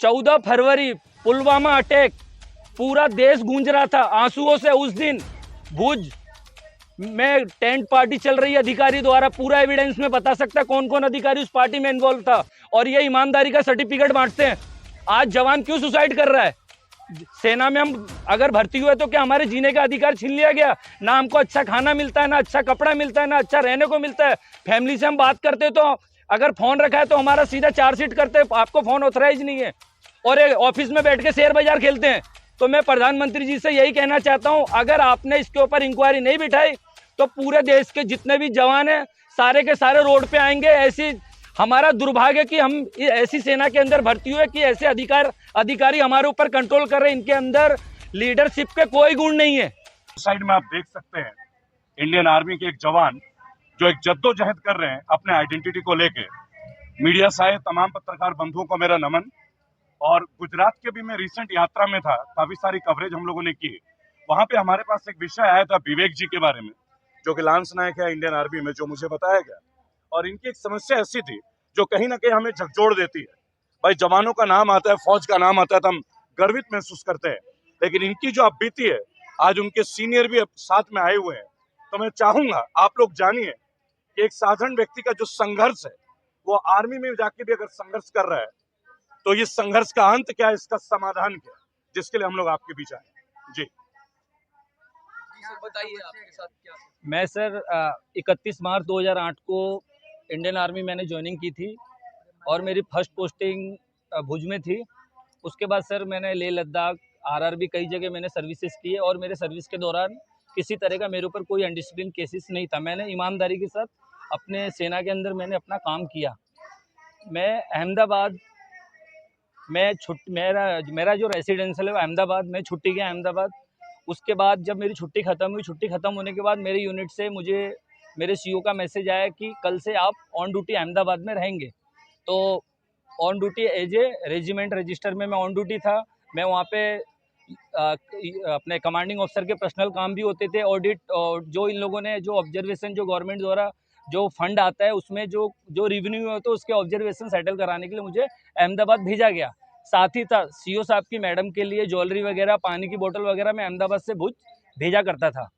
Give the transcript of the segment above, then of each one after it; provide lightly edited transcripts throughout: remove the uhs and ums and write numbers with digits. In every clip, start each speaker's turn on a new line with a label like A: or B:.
A: 14 फरवरी Pulwama attack, पूरा देश गूंज रहा था आंसुओं से। उस दिन भुज में टेंट पार्टी चल रही है अधिकारी द्वारा, पूरा एविडेंस में बता सकता है कौन कौन अधिकारी उस पार्टी में इन्वॉल्व था, और ये ईमानदारी का सर्टिफिकेट बांटते हैं। आज जवान क्यों सुसाइड कर रहा है? सेना में हम अगर भर्ती हुए तो क्या हमारे जीने का अधिकार छीन लिया गया? ना हमको अच्छा खाना मिलता है, ना अच्छा कपड़ा मिलता है, ना अच्छा रहने को मिलता है। फैमिली से हम बात करते तो अगर फोन रखा है तो हमारा सीधा चार्जशीट करते हैं, आपको फोन ऑथराइज नहीं है, और ऑफिस में बैठ के शेयर बाजार खेलते हैं। तो मैं प्रधानमंत्री जी से यही कहना चाहता हूं, अगर आपने इसके ऊपर इंक्वायरी नहीं बिठाई तो पूरे देश के जितने भी जवान हैं सारे के सारे रोड पे आएंगे। ऐसी हमारा दुर्भाग्य कि हम ऐसी सेना के अंदर भर्ती हुए कि ऐसे अधिकारी हमारे ऊपर कंट्रोल कर रहे हैं, इनके अंदर लीडरशिप के कोई गुण नहीं है।
B: साइड में आप देख सकते हैं इंडियन आर्मी के एक जवान जो एक जद्दोजहद कर रहे हैं अपने आइडेंटिटी को लेके। मीडिया से आए तमाम पत्रकार बंधुओं को मेरा नमन। और गुजरात के भी मैं रिसेंट यात्रा में था, काफी सारी कवरेज हम लोगों ने की। वहां पे हमारे पास एक विषय आया था विवेक जी के बारे में, जो कि लांस नायक है इंडियन आर्मी में, जो मुझे बताया गया। और इनकी एक समस्या ऐसी थी जो कहीं ना कहीं हमें झकझोर देती है। भाई जवानों का नाम आता है, फौज का नाम आता है तो हम गर्वित महसूस करते हैं, लेकिन इनकी जो अब बीती है, आज उनके सीनियर भी अब साथ में आए हुए हैं। तो मैं चाहूंगा आप लोग जानिए कि एक साधारण व्यक्ति का जो संघर्ष है, वो आर्मी में जाके भी अगर संघर्ष कर रहा है तो ये संघर्ष का अंत क्या है, इसका समाधान क्या है, जिसके लिए हम लोग आपके बीच आए। जी
A: बताइए आपके साथ क्या? मैं सर 31 मार्च 2008 को इंडियन आर्मी मैंने ज्वाइनिंग की थी और मेरी फर्स्ट पोस्टिंग भुज में थी। उसके बाद सर मैंने लेह लद्दाख आरआरबी कई जगह मैंने सर्विसेज की है, और मेरे सर्विस के दौरान किसी तरह का मेरे ऊपर कोई अनडिसिप्लिन केसेस नहीं था। मैंने ईमानदारी के साथ अपने सेना के अंदर मैंने अपना काम किया। मैं अहमदाबाद मेरा जो रेसिडेंशियल है वो अहमदाबाद, मैं छुट्टी गया अहमदाबाद। उसके बाद जब मेरी छुट्टी ख़त्म हुई, छुट्टी ख़त्म होने के बाद मेरे यूनिट से मुझे मेरे सीओ का मैसेज आया कि कल से आप ऑन ड्यूटी अहमदाबाद में रहेंगे। तो on duty as a regiment register में मैं ऑन ड्यूटी था। मैं वहाँ पे अपने कमांडिंग ऑफिसर के पर्सनल काम भी होते थे, ऑडिट, और जो इन लोगों ने जो ऑब्जर्वेशन जो गवर्नमेंट द्वारा जो फंड आता है उसमें जो रिवेन्यू होता है उसके ऑब्जर्वेशन सेटल कराने के लिए मुझे अहमदाबाद भेजा गया। साथ ही था सीओ साहब की मैडम के लिए ज्वेलरी वगैरह, पानी की बोतल वगैरह मैं अहमदाबाद से भुज भेजा करता था।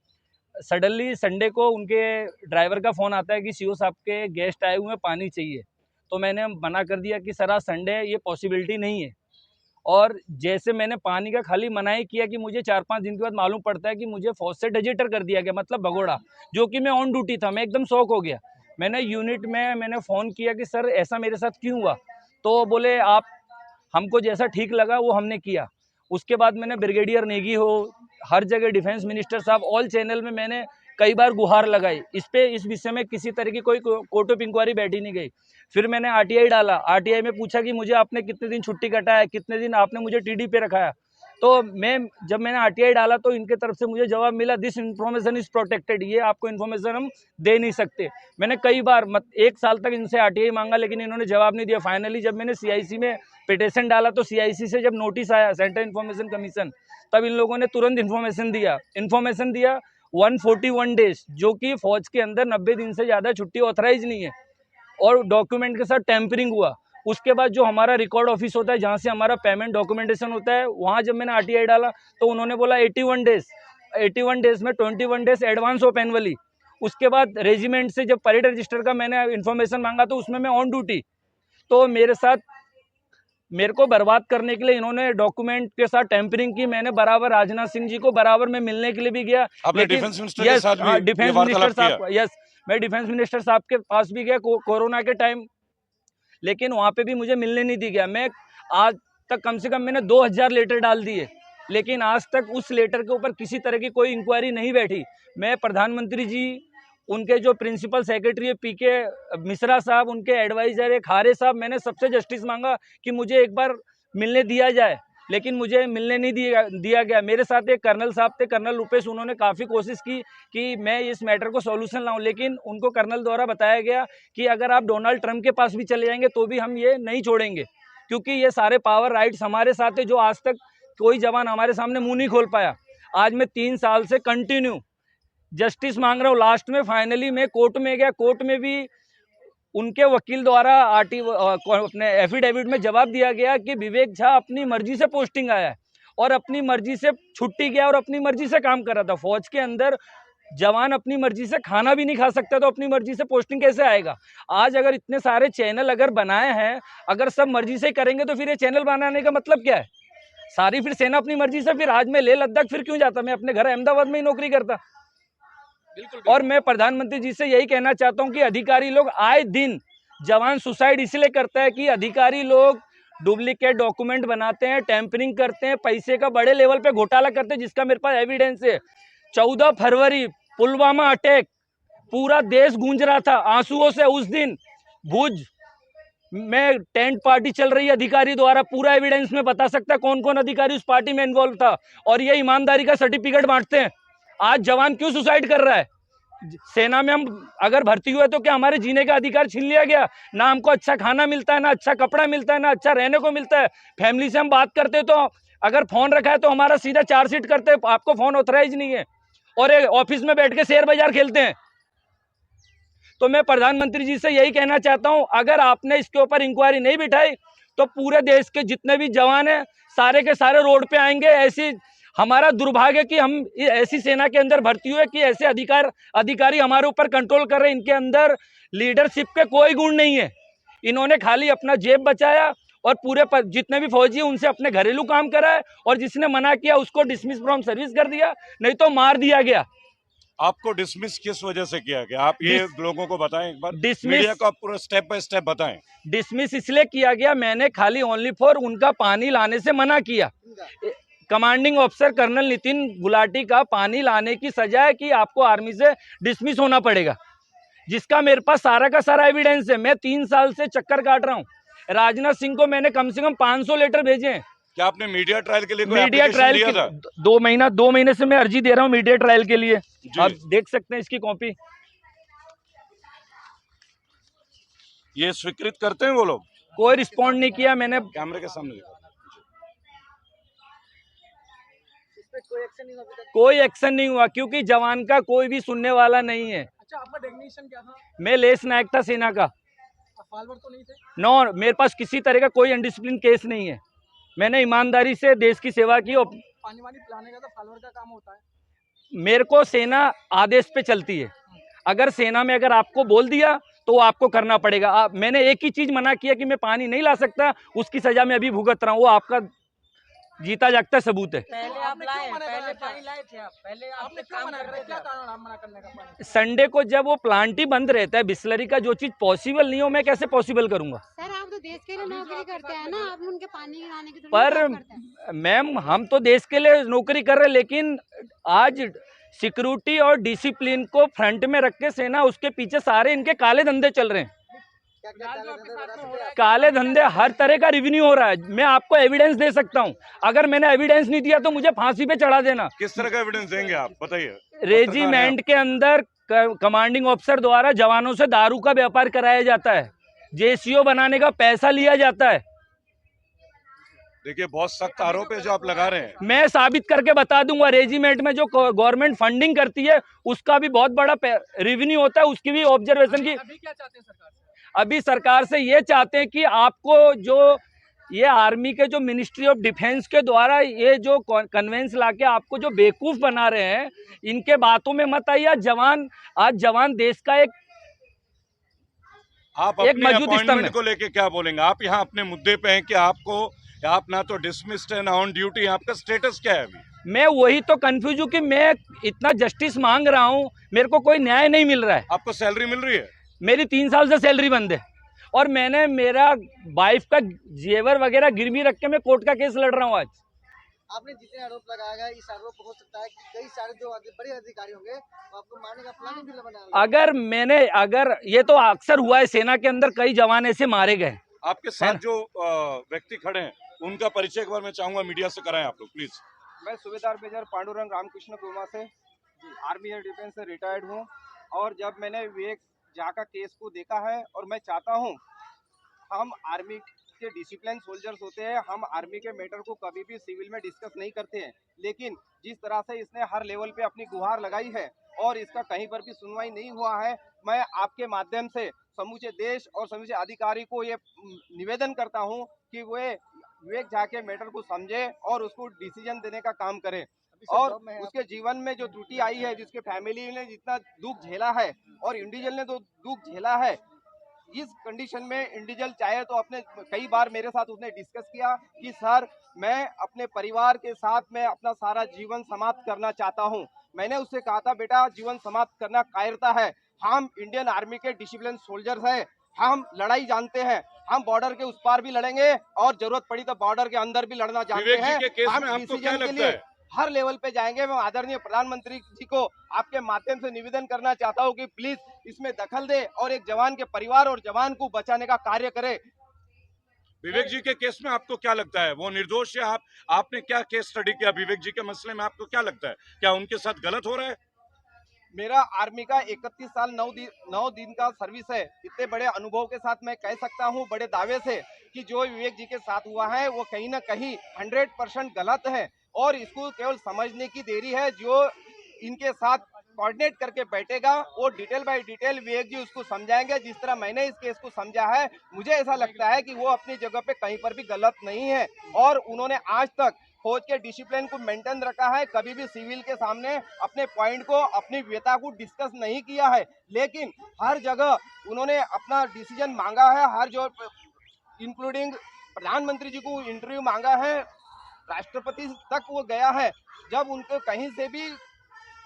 A: सडनली संडे को उनके ड्राइवर का फ़ोन आता है कि सीओ साहब के गेस्ट आए हुए हैं, पानी चाहिए। तो मैंने मना कर दिया कि सर आज संडे है, ये पॉसिबिलिटी नहीं है। और जैसे मैंने पानी का खाली मना ही किया कि मुझे 4-5 दिन के बाद मालूम पड़ता है कि मुझे फौज से डिजेटर कर दिया गया, मतलब भगोड़ा, जो कि मैं ऑन ड्यूटी था। मैं एकदम शॉक हो गया। मैंने यूनिट में मैंने फ़ोन किया कि सर ऐसा मेरे साथ क्यों हुआ? तो बोले आप हमको जैसा ठीक लगा वो हमने किया। उसके बाद मैंने ब्रिगेडियर नेगी हो, हर जगह डिफेंस मिनिस्टर साहब, ऑल चैनल में मैंने कई बार गुहार लगाई। इस विषय में किसी तरह की कोई कोर्ट ऑफ इंक्वायरी बैठी नहीं गई। फिर मैंने आरटीआई डाला। आरटीआई में पूछा कि मुझे आपने कितने दिन छुट्टी कटाया, कितने दिन आपने मुझे टीडी पे रखाया। तो जब मैंने आरटीआई डाला तो इनके तरफ से मुझे जवाब मिला, दिस इन्फॉर्मेशन इज प्रोटेक्टेड, ये आपको इन्फॉर्मेशन हम दे नहीं सकते। मैंने कई बार 1 साल तक इनसे आरटीआई मांगा, लेकिन इन्होंने जवाब नहीं दिया। फाइनली जब मैंने सीआईसी में पिटीशन डाला तो सीआईसी से जब नोटिस आया, सेंट्रल इन्फॉर्मेशन कमीशन, तब इन लोगों ने तुरंत इन्फॉर्मेशन दिया 141 डेज, जो कि फौज के अंदर 90 दिन से ज़्यादा छुट्टी ऑथराइज नहीं है, और डॉक्यूमेंट के साथ टैंपरिंग हुआ। उसके बाद जो हमारा रिकॉर्ड ऑफिस होता है, जहाँ से हमारा पेमेंट डॉक्यूमेंटेशन होता है, वहाँ जब मैंने आरटीआई डाला तो उन्होंने बोला 81 डेज में 21 डेज एडवांस ऑफ एनुअली। उसके बाद रेजिमेंट से जब परेड रजिस्टर का मैंने इन्फॉर्मेशन मांगा तो उसमें मैं ऑन ड्यूटी। तो मेरे को बर्बाद करने के लिए इन्होंने डॉक्यूमेंट के साथ टैंपरिंग की। मैंने बराबर राजनाथ सिंह जी को बराबर में मिलने के लिए भी गया।
B: आपने डिफेंस मिनिस्टर के साथ भी
A: डिफेंस मिनिस्टर साहब, यस, मैं डिफेंस मिनिस्टर साहब के पास भी गया कोरोना के टाइम, लेकिन वहाँ पे भी मुझे मिलने नहीं दी गया। मैं आज तक कम से कम मैंने 2000 लेटर डाल दिए, लेकिन आज तक उस लेटर के ऊपर किसी तरह की कोई इंक्वायरी नहीं बैठी। मैं प्रधानमंत्री जी, उनके जो प्रिंसिपल सेक्रेटरी है पीके मिश्रा साहब, उनके एडवाइजर है खारे साहब, मैंने सबसे जस्टिस मांगा कि मुझे एक बार मिलने दिया जाए, लेकिन मुझे मिलने नहीं दिया गया। मेरे साथ एक कर्नल साहब थे, कर्नल रूपेश, उन्होंने काफ़ी कोशिश की कि मैं इस मैटर को सॉल्यूशन लाऊं, लेकिन उनको कर्नल द्वारा बताया गया कि अगर आप डोनाल्ड ट्रंप के पास भी चले जाएंगे तो भी हम ये नहीं छोड़ेंगे, क्योंकि ये सारे पावर राइट्स हमारे साथ है, जो आज तक कोई जवान हमारे सामने मुंह नहीं खोल पाया। आज मैं 3 साल से कंटिन्यू जस्टिस मांग रहा हूँ। लास्ट में फाइनली मैं कोर्ट में गया, कोर्ट में भी उनके वकील द्वारा अपने एफिडेविट में जवाब दिया गया कि विवेक झा अपनी मर्जी से पोस्टिंग आया है और अपनी मर्जी से छुट्टी गया और अपनी मर्जी से काम कर रहा था। फौज के अंदर जवान अपनी मर्जी से खाना भी नहीं खा सकता तो अपनी मर्जी से पोस्टिंग कैसे आएगा? आज अगर इतने सारे चैनल अगर बनाए हैं, अगर सब मर्जी से करेंगे तो फिर ये चैनल बनाने का मतलब क्या है? सारी फिर सेना अपनी मर्जी से, फिर आज मैं लेह लद्दाख फिर क्यों जाता? मैं अपने घर अहमदाबाद में ही नौकरी करता। और मैं प्रधानमंत्री जी से यही कहना चाहता हूं कि अधिकारी लोग आए दिन जवान सुसाइड इसलिए करता है कि अधिकारी लोग डुप्लीकेट डॉक्यूमेंट बनाते हैं, टेम्परिंग करते हैं, पैसे का बड़े लेवल पे घोटाला करते हैं, जिसका मेरे पास एविडेंस है। 14 फरवरी पुलवामा अटैक, पूरा देश गूंज रहा था आंसुओं से। उस दिन भुज में टेंट पार्टी चल रही है अधिकारी द्वारा, पूरा एविडेंस में बता सकता है कौन कौन अधिकारी उस पार्टी में इन्वॉल्व था, और ये ईमानदारी का सर्टिफिकेट बांटते हैं। आज जवान क्यों सुसाइड कर रहा है? सेना में हम अगर भर्ती हुए तो क्या हमारे जीने का अधिकार छीन लिया गया? ना हमको अच्छा खाना मिलता है, ना अच्छा कपड़ा मिलता है, ना अच्छा रहने को मिलता है। फैमिली से हम बात करते तो अगर फोन रखा है तो हमारा सीधा चार्जशीट करते हैं, आपको फोन ऑथराइज नहीं है, और ऑफिस में बैठ के शेयर बाजार खेलते हैं। तो मैं प्रधानमंत्री जी से यही कहना चाहता हूं, अगर आपने इसके ऊपर इंक्वायरी नहीं बिठाई तो पूरे देश के जितने भी जवान हैं सारे के सारे रोड पे आएंगे। ऐसी हमारा दुर्भाग्य कि हम ऐसी सेना के अंदर भर्ती हुए कि ऐसे अधिकारी हमारे ऊपर कंट्रोल कर रहे हैं। इनके अंदर लीडरशिप के कोई गुण नहीं है। इन्होंने खाली अपना जेब बचाया और पूरे जितने भी फौजी हैं उनसे अपने घरेलू काम कराए, और जिसने मना किया उसको डिसमिस फ्रॉम सर्विस कर दिया, नहीं तो मार दिया गया।
B: आपको डिसमिस किस वजह से किया गया? आप ये लोगों को बताएं एक बार,
A: डिसमिस
B: मीडिया को आप पूरा स्टेप बाय स्टेप बताएं।
A: डिसमिस इसलिए किया गया, मैंने खाली ओनली फॉर उनका पानी लाने से मना किया। Commanding officer colonel Nitin Gulati का पानी लाने की सजा है कि आपको आर्मी से डिसमिस होना पड़ेगा, जिसका मेरे पास सारा का सारा एविडेंस है। मैं 3 साल से चक्कर काट रहा हूँ। राजनाथ सिंह को मैंने कम से कम 500 लेटर भेजे हैं।
B: क्या आपने मीडिया ट्रायल के लिए कोई
A: मीडिया
B: एप्लीकेशन
A: ट्रायल
B: दिया था?
A: 2 महीने से मैं अर्जी दे रहा हूँ मीडिया ट्रायल के लिए। आप देख सकते हैं इसकी कॉपी।
B: ये स्वीकृत करते हैं वो लोग?
A: कोई रिस्पॉन्ड नहीं किया। मैंने
B: कैमरे के सामने
A: कोई एक्शन नहीं हुआ क्योंकि जवान का कोई भी सुनने वाला नहीं है।
C: अच्छा, आपका डेजिग्नेशन क्या था?
A: मैं लेस नायक था सेना का।
C: फॉलोअर तो नहीं थे?
A: नो, मेरे पास किसी तरह का कोई अनडिसिप्लिन केस नहीं है। मैंने ईमानदारी से देश की सेवा की। और
C: पानी वानी पिलाने का तो फॉलोअर का काम होता है।
A: मेरे को सेना आदेश पे चलती है। अगर सेना में अगर आपको बोल दिया तो आपको करना पड़ेगा। मैंने एक ही चीज मना किया कि मैं पानी नहीं ला सकता, उसकी सजा मैं अभी भुगत रहा हूँ। वो आपका जीता जागता सबूत है।
D: पहले आप लाए, पहले पानी लाए थे आप, पहले
C: आपने क्यों मना कर? क्या कारण आप मना करने का? पानी
A: संडे को जब वो प्लांट ही बंद रहता है बिस्लरी का, जो चीज पॉसिबल नहीं हो मैं कैसे पॉसिबल करूंगा?
D: सर, आप तो देश के लिए नौकरी करते हैं ना, आप उनके पानी लाने की
A: पर मैम, हम तो देश के लिए नौकरी कर रहे हैं, लेकिन आज सिक्योरिटी और डिसिप्लिन को फ्रंट में रख के सेना, उसके पीछे सारे इनके काले धंधे चल रहे हैं। काले धंधे, हर तरह का रेवेन्यू हो रहा है। मैं आपको एविडेंस दे सकता हूं। अगर मैंने एविडेंस नहीं दिया तो मुझे फांसी पे चढ़ा देना।
B: किस तरह का एविडेंस देंगे आप, बताइए?
A: रेजिमेंट के अंदर कमांडिंग ऑफिसर द्वारा जवानों से दारू का व्यापार कराया जाता है, जेसीओ बनाने का पैसा लिया जाता है।
B: देखिए, बहुत सख्त आरोप है जो आप लगा रहे हैं।
A: मैं साबित करके बता दूंगा। रेजिमेंट में जो गवर्नमेंट फंडिंग करती है उसका भी बहुत बड़ा रेवेन्यू होता है, उसकी भी ऑब्जर्वेशन की।
C: अभी क्या चाहते हैं सरकार से?
A: अभी सरकार से ये चाहते हैं कि आपको जो ये आर्मी के जो मिनिस्ट्री ऑफ डिफेंस के द्वारा ये जो कन्वेंस लाके आपको जो बेवकूफ बना रहे हैं, इनके बातों में मत आइए। आज जवान देश का एक मजबूत स्तंभ
B: को लेके क्या बोलेंगे? आप यहाँ अपने मुद्दे पे हैं कि आप ना तो डिसमिस्ड है ना ऑन ड्यूटी, आपका स्टेटस क्या है अभी?
A: मैं वही तो कंफ्यूज हूँ कि मैं इतना जस्टिस मांग रहा हूँ, मेरे को कोई न्याय नहीं मिल रहा है।
B: आपको सैलरी मिल रही है?
A: मेरी 3 साल से सैलरी बंद है, और मैंने मेरा वाइफ का जेवर वगैरह गिरवी रख के मैं कोर्ट का केस लड़ रहा हूँ। आज
E: आपने जितने आरोप लगाया गया, इस आरोप हो सकता है कि कई सारे जो बड़े अधिकारी होंगे वो आपको मारने का प्लान भी बना।
A: अगर ये तो अक्सर हुआ है, सेना के अंदर कई जवान ऐसे मारे गए।
B: आपके साथ जो व्यक्ति खड़े हैं उनका परिचय एक बार मैं चाहूंगा मीडिया से कराएं आप लोग, प्लीज।
F: मैं सूबेदार मेजर पांडुरंग रामकृष्ण कुमार से आर्मी एयर डिफेंस से रिटायर्ड हूं, और जब मैंने विवेक झा का केस को देखा है, और मैं चाहता हूं, हम आर्मी के डिसिप्लिन सोल्जर्स होते हैं, हम आर्मी के मैटर को कभी भी सिविल में डिस्कस नहीं करते हैं, लेकिन जिस तरह से इसने हर लेवल पे अपनी गुहार लगाई है और इसका कहीं पर भी सुनवाई नहीं हुआ है, मैं आपके माध्यम से समूचे देश और समूचे अधिकारी को ये निवेदन करता हूँ कि वे विवेक झा के मैटर को समझे और उसको डिसीजन देने का काम करे।
E: अभी सर
F: और
E: जॉब में है आप।
F: उसके जीवन में जो त्रुटि आई है, जिसके फैमिली ने जितना दुख झेला है और इंडिविजुअल ने तो दुख झेला है, इस कंडीशन में इंडिविजुअल चाहे तो अपने कई बार मेरे साथ उसने डिस्कस किया कि सर मैं अपने परिवार के साथ में अपना सारा जीवन समाप्त करना चाहता हूं। मैंने उससे कहा था बेटा जीवन समाप्त करना कायरता है, हम इंडियन आर्मी के डिसिप्लिन सोल्जर्स हैं, हम लड़ाई जानते हैं, हम बॉर्डर के उस पार भी लड़ेंगे और जरूरत पड़ी तो बॉर्डर के अंदर भी लड़ना जानते
B: विवेक जी
F: हैं।
B: के केस
F: हम
B: में आपको क्या
F: डिसीजन के
B: लगता
F: लिए
B: है?
F: हर लेवल पे जाएंगे। मैं आदरणीय प्रधानमंत्री जी को आपके माध्यम से निवेदन करना चाहता हूं कि प्लीज इसमें दखल दे और एक जवान के परिवार और जवान को बचाने का कार्य करे।
B: विवेक जी के केस में आपको क्या लगता है, वो निर्दोष है? आपने क्या केस स्टडी किया विवेक जी के मसले में? आपको क्या लगता है, क्या उनके साथ गलत हो रहा है?
F: मेरा आर्मी का 31 साल 9 दिन का सर्विस है। इतने बड़े अनुभव के साथ मैं कह सकता हूं बड़े दावे से कि जो विवेक जी के साथ हुआ है वो कहीं ना कहीं 100% गलत है और इसको केवल समझने की देरी है। जो इनके साथ कोऑर्डिनेट करके बैठेगा वो डिटेल बाय डिटेल विवेक जी उसको समझाएंगे। जिस तरह मैंने इस केस को समझा है, मुझे ऐसा लगता है कि वो अपनी जगह पे कहीं पर भी गलत नहीं है और उन्होंने आज तक फौज के डिसिप्लिन को मेंटेन रखा है। कभी भी सिविल के सामने अपने पॉइंट को, अपनी व्यथा को डिस्कस नहीं किया है, लेकिन हर जगह उन्होंने अपना डिसीजन मांगा है। हर जो इंक्लूडिंग प्रधानमंत्री जी को इंटरव्यू मांगा है, राष्ट्रपति तक वो गया है। जब उनको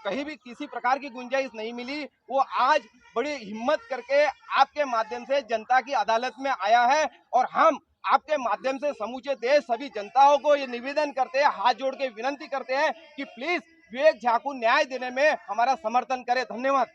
F: कहीं भी किसी प्रकार की गुंजाइश नहीं मिली, वो आज बड़ी हिम्मत करके आपके माध्यम से जनता की अदालत में आया है और हम आपके माध्यम से समूचे देश सभी जनताओं को ये निवेदन करते हैं, हाथ जोड़ के विनती करते हैं कि प्लीज विवेक झा को न्याय देने में हमारा समर्थन करें। धन्यवाद।